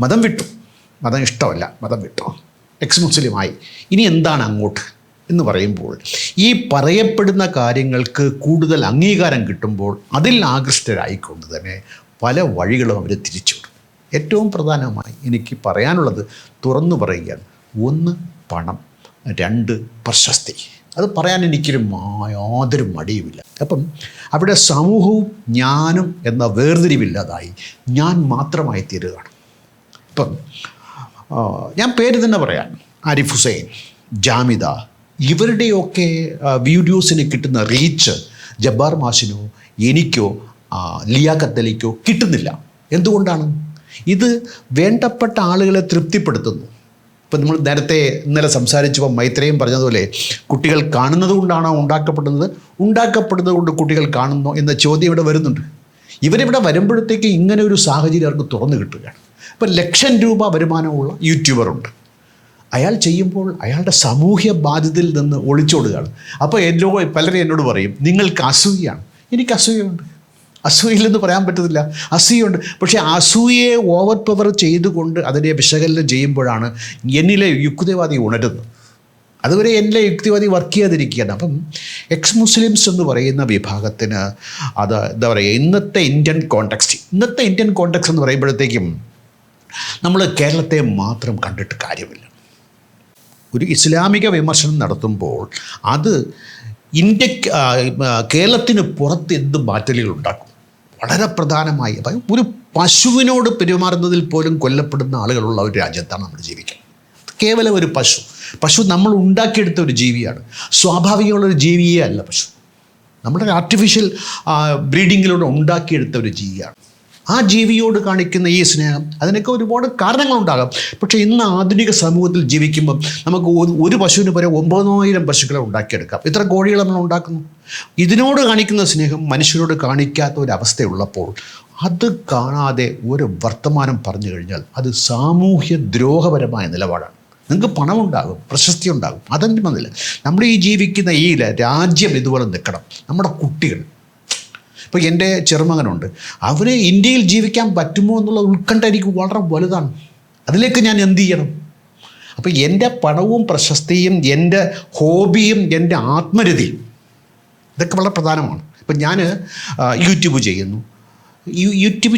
മതം വിട്ടു, മതം ഇഷ്ടമല്ല, മതം വിട്ടു, എക്സ് മുസ്ലിമായി, ഇനി എന്താണ് അങ്ങോട്ട് എന്ന് പറയുമ്പോൾ ഈ പറയപ്പെടുന്ന കാര്യങ്ങൾക്ക് കൂടുതൽ അംഗീകാരം കിട്ടുമ്പോൾ അതിൽ ആകൃഷ്ടരായിക്കൊണ്ട് തന്നെ പല വഴികളും അവർ തിരിച്ചുവിടും. ഏറ്റവും പ്രധാനമായി എനിക്ക് പറയാനുള്ളത് തുറന്നു പറയുകയാണ്. 1 പണം, 2 പ്രശസ്തി. അത് പറയാൻ യാതൊരു മടിയുമില്ല. അപ്പം അവിടെ സമൂഹവും ഞാനും എന്ന വേർതിരിവില്ലാതായി ഞാൻ മാത്രമായി തീരുകയാണ്. ഇപ്പം ഞാൻ പേര് തന്നെ പറയാം, ആരിഫ് ഹുസൈൻ, ജാമിദ, ഇവരുടെയൊക്കെ വീഡിയോസിന് കിട്ടുന്ന റീച്ച് ജബ്ബാർ മാഷിനോ എനിക്കോ ലിയാഖത്ത് അലിക്കോ കിട്ടുന്നില്ല. എന്തുകൊണ്ടാണ്? ഇത് വേണ്ടപ്പെട്ട ആളുകളെ തൃപ്തിപ്പെടുത്തുന്നു. ഇപ്പം നമ്മൾ ഇന്നലെ സംസാരിച്ചപ്പോൾ മൈത്രേയും പറഞ്ഞതുപോലെ കുട്ടികൾ കാണുന്നത് കൊണ്ടാണോ ഉണ്ടാക്കപ്പെടുന്നത് കൊണ്ട് കുട്ടികൾ കാണുന്നു എന്ന ചോദ്യം ഇവിടെ വരുന്നുണ്ട്. ഇവരിവിടെ വരുമ്പോഴത്തേക്ക് ഇങ്ങനെ ഒരു സാഹചര്യം അവർക്ക് തുറന്നു കിട്ടുകയാണ്. ഇപ്പം ₹1,00,000 വരുമാനമുള്ള യൂട്യൂബറുണ്ട്. അയാൾ ചെയ്യുമ്പോൾ അയാളുടെ സാമൂഹ്യ ബാധ്യതയിൽ നിന്ന് ഒളിച്ചോടുകയാണ്. അപ്പോൾ പലരും എന്നോട് പറയും, നിങ്ങൾക്ക് അസൂയാണ്. എനിക്ക് അസൂയുണ്ട്, അസൂയില്ലെന്ന് പറയാൻ പറ്റത്തില്ല, അസൂയുണ്ട്. പക്ഷേ അസൂയയെ ഓവർ പവർ ചെയ്തുകൊണ്ട് അതിനെ വിശകലനം ചെയ്യുമ്പോഴാണ് എന്നിലെ യുക്തിവാദി ഉണരുന്നത്. അതുവരെ എന്നിലെ യുക്തിവാദി വർക്ക് ചെയ്യാതിരിക്കുകയാണ്. അപ്പം എക്സ് മുസ്ലിംസ് എന്ന് പറയുന്ന വിഭാഗത്തിന് അത് എന്താ പറയുക, ഇന്നത്തെ ഇന്ത്യൻ കോണ്ടെക്സ്റ്റ് എന്ന് പറയുമ്പോഴത്തേക്കും നമ്മൾ കേരളത്തെ മാത്രം കണ്ടിട്ട് കാര്യമില്ല. ഒരു ഇസ്ലാമിക വിമർശനം നടത്തുമ്പോൾ അത് കേരളത്തിന് പുറത്ത് എന്ത് മാറ്റലുകൾ ഉണ്ടാക്കും. വളരെ പ്രധാനമായി ഒരു പശുവിനോട് പെരുമാറുന്നതിൽ പോലും കൊല്ലപ്പെടുന്ന ആളുകളുള്ള ഒരു രാജ്യത്താണ് നമ്മൾ ജീവിക്കുന്നത്. കേവലം ഒരു പശു നമ്മൾ ഉണ്ടാക്കിയെടുത്ത ഒരു ജീവിയാണ്. സ്വാഭാവികമുള്ളൊരു ജീവിയേ അല്ല പശു. നമ്മുടെ ആർട്ടിഫിഷ്യൽ ബ്രീഡിങ്ങിലൂടെ ഉണ്ടാക്കിയെടുത്ത ഒരു ജീവിയാണ്. ആ ജീവിയോട് കാണിക്കുന്ന ഈ സ്നേഹം, അതിനൊക്കെ ഒരുപാട് കാരണങ്ങളുണ്ടാകാം. പക്ഷേ ഇന്ന് ആധുനിക സമൂഹത്തിൽ ജീവിക്കുമ്പം നമുക്ക് ഒരു പശുവിന് പോലെ 9,000 പശുക്കളെ ഉണ്ടാക്കിയെടുക്കാം. ഇത്ര കോഴികൾ നമ്മൾ ഉണ്ടാക്കുന്നു. ഇതിനോട് കാണിക്കുന്ന സ്നേഹം മനുഷ്യരോട് കാണിക്കാത്ത ഒരവസ്ഥയുള്ളപ്പോൾ അത് കാണാതെ ഒരു വർത്തമാനം പറഞ്ഞു കഴിഞ്ഞാൽ അത് സാമൂഹ്യ ദ്രോഹപരമായ നിലപാടാണ്. നിങ്ങൾക്ക് പണമുണ്ടാകും, പ്രശസ്തി ഉണ്ടാകും, അതൊന്നും വന്നില്ല. നമ്മൾ ഈ ജീവിക്കുന്ന ഈ രാജ്യം ഇതുപോലെ നിൽക്കണം. നമ്മുടെ കുട്ടികൾ, ഇപ്പോൾ എൻ്റെ ചെറുമകനുണ്ട്, അവന് ഇന്ത്യയിൽ ജീവിക്കാൻ പറ്റുമോ എന്നുള്ള ഉത്കണ്ഠ എനിക്ക് വളരെ വലുതാണ്. അതിലേക്ക് ഞാൻ എന്ത് ചെയ്യണം? അപ്പോൾ എൻ്റെ പണവും പ്രശസ്തിയും എൻ്റെ ഹോബിയും എൻ്റെ ആത്മരതിയും ഇതൊക്കെ വളരെ പ്രധാനമാണ്. ഇപ്പം ഞാൻ യൂട്യൂബ്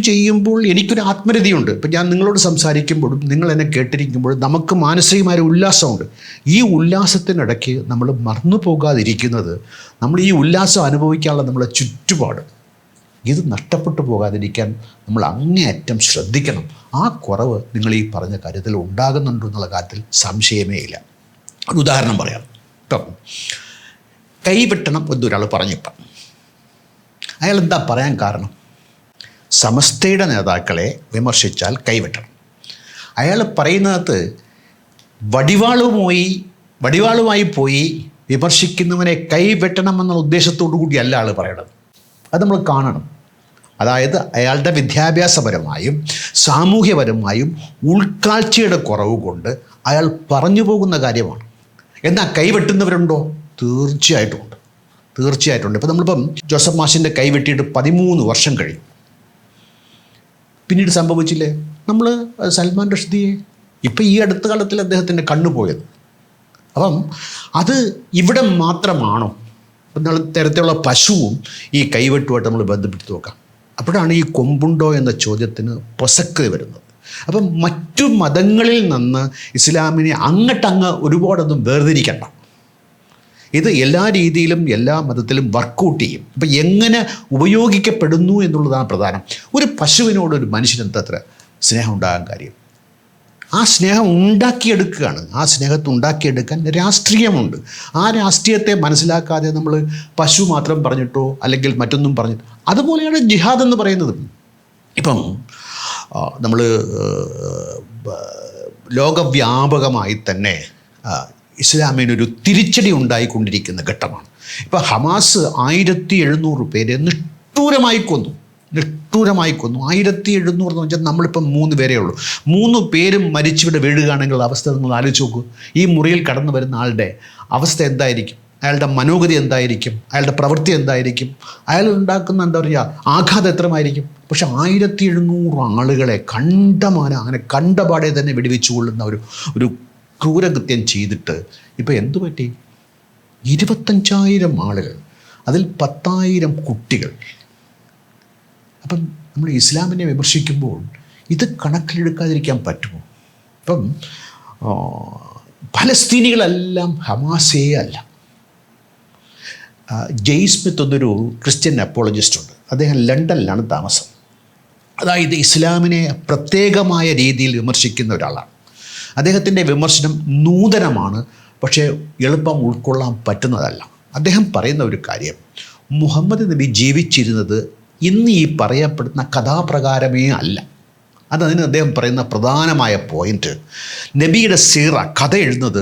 ചെയ്യുമ്പോൾ എനിക്കൊരു ആത്മരതിയുണ്ട്. ഇപ്പം ഞാൻ നിങ്ങളോട് സംസാരിക്കുമ്പോഴും നിങ്ങൾ എന്നെ കേട്ടിരിക്കുമ്പോഴും നമുക്ക് മാനസികമായ ഉല്ലാസമുണ്ട്. ഈ ഉല്ലാസത്തിനിടയ്ക്ക് നമ്മൾ മറന്നു പോകാതിരിക്കുന്നത്, നമ്മൾ ഈ ഉല്ലാസം അനുഭവിക്കാനുള്ള നമ്മളെ ചുറ്റുപാട്, ഇത് നഷ്ടപ്പെട്ടു പോകാതിരിക്കാൻ നമ്മൾ അങ്ങേയറ്റം ശ്രദ്ധിക്കണം. ആ കുറവ് നിങ്ങൾ ഈ പറഞ്ഞ കാര്യത്തിൽ ഉണ്ടാകുന്നുണ്ടോ എന്നുള്ള കാര്യത്തിൽ സംശയമേ ഇല്ല. ഒരു ഉദാഹരണം പറയാം. ഇപ്പം കൈവെട്ടണം എന്നൊരാൾ പറഞ്ഞിപ്പം അയാൾ എന്താ പറയാൻ കാരണം? സമസ്തയുടെ നേതാക്കളെ വിമർശിച്ചാൽ കൈവെട്ടണം. അയാൾ പറയുന്നത് വടിവാളുമായി പോയി വിമർശിക്കുന്നവനെ കൈവെട്ടണമെന്നുള്ള ഉദ്ദേശത്തോടു കൂടിയല്ല ആൾ പറയണത്. അത് നമ്മൾ കാണണം. അതായത് അയാളുടെ വിദ്യാഭ്യാസപരമായും സാമൂഹ്യപരമായും ഉൾക്കാഴ്ചയുടെ കുറവ് കൊണ്ട് അയാൾ പറഞ്ഞു പോകുന്ന കാര്യമാണ്. എന്നാൽ കൈവെട്ടുന്നവരുണ്ടോ? തീർച്ചയായിട്ടും ഉണ്ട്. ഇപ്പം നമ്മളിപ്പം ജോസഫ് മാഷിൻ്റെ കൈവെട്ടിയിട്ട് 13 വർഷം കഴിയും. പിന്നീട് സംഭവിച്ചില്ലേ? നമ്മൾ സൽമാൻ റുഷ്ദിയെ, ഇപ്പം ഈ അടുത്ത കാലത്തിൽ അദ്ദേഹത്തിൻ്റെ കണ്ണുപോയത്. അപ്പം അത് ഇവിടെ മാത്രമാണോ? എന്നുള്ള തരത്തിലുള്ള പശുവും ഈ കൈവെട്ടുമായിട്ട് നമ്മൾ ബന്ധപ്പെടുത്തി നോക്കാം. അപ്പോഴാണ് ഈ കൊമ്പുണ്ടോ എന്ന ചോദ്യത്തിന് പ്രസക്തി വരുന്നത്. അപ്പം മറ്റു മതങ്ങളിൽ നിന്ന് ഇസ്ലാമിനെ അങ്ങ് ഒരുപാടൊന്നും വേർതിരിക്കണ്ട. ഇത് എല്ലാ രീതിയിലും എല്ലാ മതത്തിലും വർക്കൗട്ട് ചെയ്യും. അപ്പം എങ്ങനെ ഉപയോഗിക്കപ്പെടുന്നു എന്നുള്ളതാണ് പ്രധാനം. ഒരു പശുവിനോട് ഒരു മനുഷ്യനെന്തത്ര സ്നേഹം ഉണ്ടാകാൻ കാര്യം? ആ സ്നേഹം ഉണ്ടാക്കിയെടുക്കുകയാണ്. ആ സ്നേഹത്തെ ഉണ്ടാക്കിയെടുക്കാൻ രാഷ്ട്രീയമുണ്ട്. ആ രാഷ്ട്രീയത്തെ മനസ്സിലാക്കാതെ നമ്മൾ പശു മാത്രം പറഞ്ഞിട്ടോ അല്ലെങ്കിൽ മറ്റൊന്നും പറഞ്ഞിട്ടോ, അതുപോലെയാണ് ജിഹാദ് എന്ന് പറയുന്നത്. ഇപ്പം നമ്മൾ ലോകവ്യാപകമായി തന്നെ ഇസ്ലാമിനൊരു തിരിച്ചടി ഉണ്ടായിക്കൊണ്ടിരിക്കുന്ന ഘട്ടമാണ്. ഇപ്പം ഹമാസ് 1700 പേരെ നിഷ്ഠൂരമായി കൊന്നു. 1700 എന്ന് വെച്ചാൽ നമ്മളിപ്പം 3 പേരേ ഉള്ളൂ. 3 പേരും മരിച്ചിവിടെ വീഴുകയാണെങ്കിൽ അവസ്ഥ നിങ്ങൾ ആലോചിച്ച് നോക്കൂ. ഈ മുറിയിൽ കടന്നു വരുന്ന ആളുടെ അവസ്ഥ എന്തായിരിക്കും? അയാളുടെ മനോഗതി എന്തായിരിക്കും, അയാളുടെ പ്രവൃത്തി എന്തായിരിക്കും, അയാൾ ഉണ്ടാക്കുന്ന എന്താ പറയുക ആഘാതം എത്രമായിരിക്കും. പക്ഷെ 1700 ആളുകളെ അങ്ങനെ കണ്ടപാടെ തന്നെ വെടിവെച്ചു കൊള്ളുന്ന ഒരു ക്രൂരകൃത്യം ചെയ്തിട്ട് ഇപ്പോൾ എന്തു പറ്റി? 25,000 ആളുകൾ, അതിൽ 10,000 കുട്ടികൾ. അപ്പം നമ്മൾ ഇസ്ലാമിനെ വിമർശിക്കുമ്പോൾ ഇത് കണക്കിലെടുക്കാതിരിക്കാൻ പറ്റുമോ? ഇപ്പം ഫലസ്തീനികളെല്ലാം ഹമാസേ അല്ല. ജെയ് സ്മിത്ത് എന്നൊരു ക്രിസ്ത്യൻ അപ്പോളജിസ്റ്റ് ഉണ്ട്. അദ്ദേഹം ലണ്ടനിലാണ് താമസം. അതായത് ഇസ്ലാമിനെ പ്രത്യേകമായ രീതിയിൽ വിമർശിക്കുന്ന ഒരാളാണ്. അദ്ദേഹത്തിൻ്റെ വിമർശനം നൂതനമാണ്, പക്ഷേ എളുപ്പം ഉൾക്കൊള്ളാൻ പറ്റുന്നതല്ല. അദ്ദേഹം പറയുന്ന ഒരു കാര്യം, മുഹമ്മദ് നബി ജീവിച്ചിരുന്നത് ഇന്ന് ഈ പറയപ്പെടുന്ന കഥാപ്രകാരമേ അല്ല. അതിന് അദ്ദേഹം പറയുന്ന പ്രധാനമായ പോയിന്റ്, നബിയുടെ സീറ കഥ എഴുതുന്നത്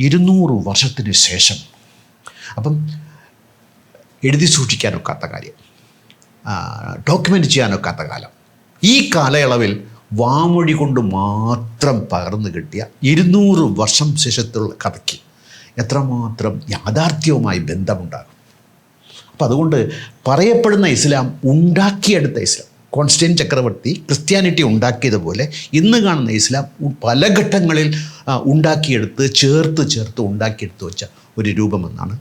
200 വർഷത്തിന് ശേഷം. അപ്പം എഴുതി സൂക്ഷിക്കാനൊക്കാത്ത കാര്യം, ഡോക്യുമെൻ്റ് ചെയ്യാനൊക്കാത്ത കാലം. ഈ കാലയളവിൽ വാമൊഴി കൊണ്ട് മാത്രം പകർന്നു കിട്ടിയ 200 വർഷം ശേഷത്തുള്ള കഥയ്ക്ക് എത്രമാത്രം യാഥാർത്ഥ്യവുമായി ബന്ധമുണ്ടാകും. അപ്പം അതുകൊണ്ട് പറയപ്പെടുന്ന ഇസ്ലാം ഉണ്ടാക്കിയെടുത്ത ഇസ്ലാം, കോൺസ്റ്റന്റൈൻ ചക്രവർത്തി ക്രിസ്ത്യാനിറ്റി ഉണ്ടാക്കിയതുപോലെ ഇന്ന് കാണുന്ന ഇസ്ലാം പല ഘട്ടങ്ങളിൽ ഉണ്ടാക്കിയെടുത്ത് ചേർത്ത് ഉണ്ടാക്കിയെടുത്ത് വെച്ച ഒരു രൂപമെന്നാണ്